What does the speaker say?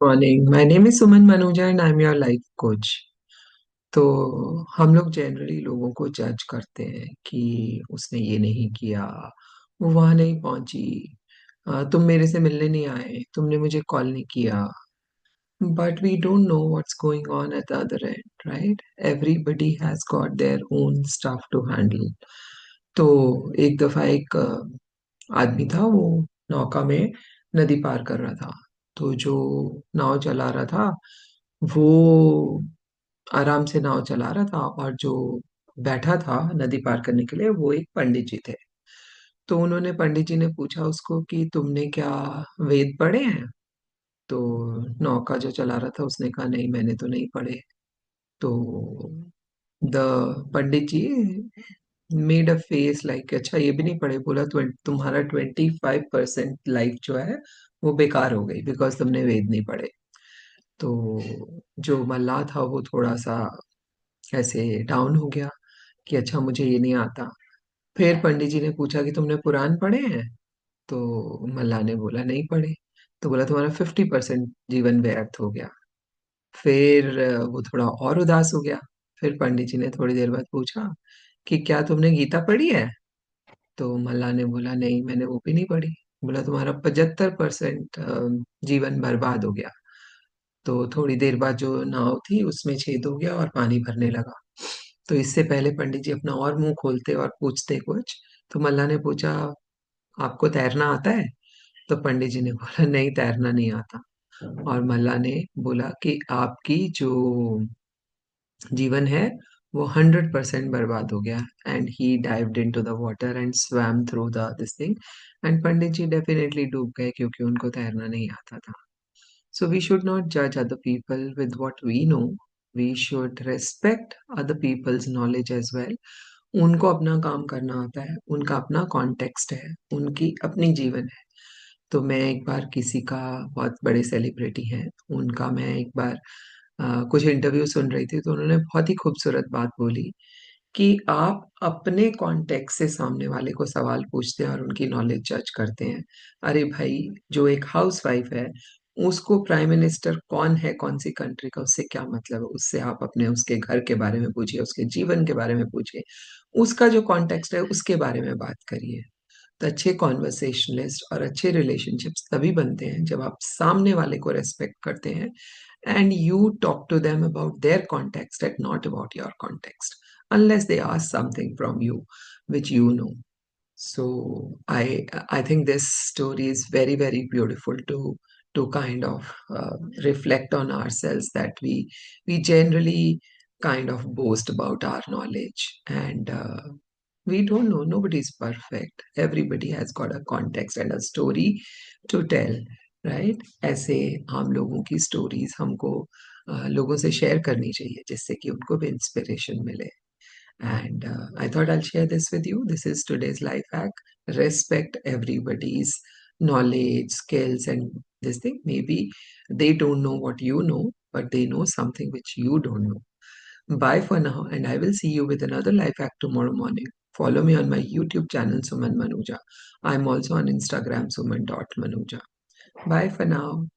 Morning. My name is Suman Manuja and I am your life coach. तो हम लोग generally लोगों को जज करते हैं कि उसने ये नहीं किया, वो वहां नहीं पहुंची, तुम मेरे से मिलने नहीं आए, तुमने मुझे कॉल नहीं किया। But we don't know what's going on at the other end, right? Everybody has got their own stuff to handle. तो एक दफा एक आदमी था, वो नौका में नदी पार कर रहा था। तो जो नाव चला रहा था वो आराम से नाव चला रहा था, और जो बैठा था नदी पार करने के लिए वो एक पंडित जी थे। तो उन्होंने पंडित जी ने पूछा उसको कि तुमने क्या वेद पढ़े हैं? तो नौका जो चला रहा था उसने कहा नहीं, मैंने तो नहीं पढ़े। तो the pandit ji made a face like अच्छा ये भी नहीं पढ़े। बोला तुम्हारा 25% लाइफ जो है वो बेकार हो गई बिकॉज तुमने वेद नहीं पढ़े। तो जो मल्लाह था वो थोड़ा सा ऐसे डाउन हो गया कि अच्छा मुझे ये नहीं आता। फिर पंडित जी ने पूछा कि तुमने पुराण पढ़े हैं? तो मल्लाह ने बोला नहीं पढ़े। तो बोला तुम्हारा 50% जीवन व्यर्थ हो गया। फिर वो थोड़ा और उदास हो गया। फिर पंडित जी ने थोड़ी देर बाद पूछा कि क्या तुमने गीता पढ़ी है? तो मल्लाह ने बोला नहीं, मैंने वो भी नहीं पढ़ी। बोला तुम्हारा 75% जीवन बर्बाद हो गया। तो थोड़ी देर बाद जो नाव थी उसमें छेद हो गया और पानी भरने लगा। तो इससे पहले पंडित जी अपना और मुंह खोलते और पूछते कुछ, तो मल्लाह ने पूछा आपको तैरना आता है? तो पंडित जी ने बोला नहीं, तैरना नहीं आता। और मल्लाह ने बोला कि आपकी जो जीवन है वो 100% बर्बाद हो गया। And he dived into the water and swam through the this thing. And pandit ji definitely डूब गए क्योंकि उनको तैरना नहीं आता था। So we should not judge other people with what we know. We should respect other people's knowledge as well. उनको अपना काम करना आता है, उनका अपना कॉन्टेक्स्ट है, उनकी अपनी जीवन है। तो मैं एक बार किसी का, बहुत बड़े सेलिब्रिटी हैं, उनका मैं एक बार कुछ इंटरव्यू सुन रही थी, तो उन्होंने बहुत ही खूबसूरत बात बोली कि आप अपने कॉन्टेक्स्ट से सामने वाले को सवाल पूछते हैं और उनकी नॉलेज जज करते हैं। अरे भाई, जो एक हाउसवाइफ है उसको प्राइम मिनिस्टर कौन है कौन सी कंट्री का उससे क्या मतलब है? उससे आप अपने उसके घर के बारे में पूछिए, उसके जीवन के बारे में पूछिए, उसका जो कॉन्टेक्स्ट है उसके बारे में बात करिए। तो अच्छे कॉन्वर्सेशनलिस्ट और अच्छे रिलेशनशिप्स तभी बनते हैं जब आप सामने वाले को रेस्पेक्ट करते हैं and you talk to them about their context and not about your context, unless they ask something from you which you know. So I think this story is very very beautiful to kind of reflect on ourselves, that we generally kind of boast about our knowledge, and we don't know, nobody's perfect, everybody has got a context and a story to tell, right? ऐसे हम लोगों की stories हमको लोगों से share करनी चाहिए जिससे कि उनको भी इंस्पिरेशन मिले। And I thought I'll share this with you. This is today's life hack. Respect everybody's knowledge, skills, and this thing. Maybe they don't know what you know, but they know something which you don't know. Bye for now, and I will see you with another life hack tomorrow morning. Follow me on my YouTube channel, Suman Manuja. I'm also on Instagram, suman.manuja. Bye for now.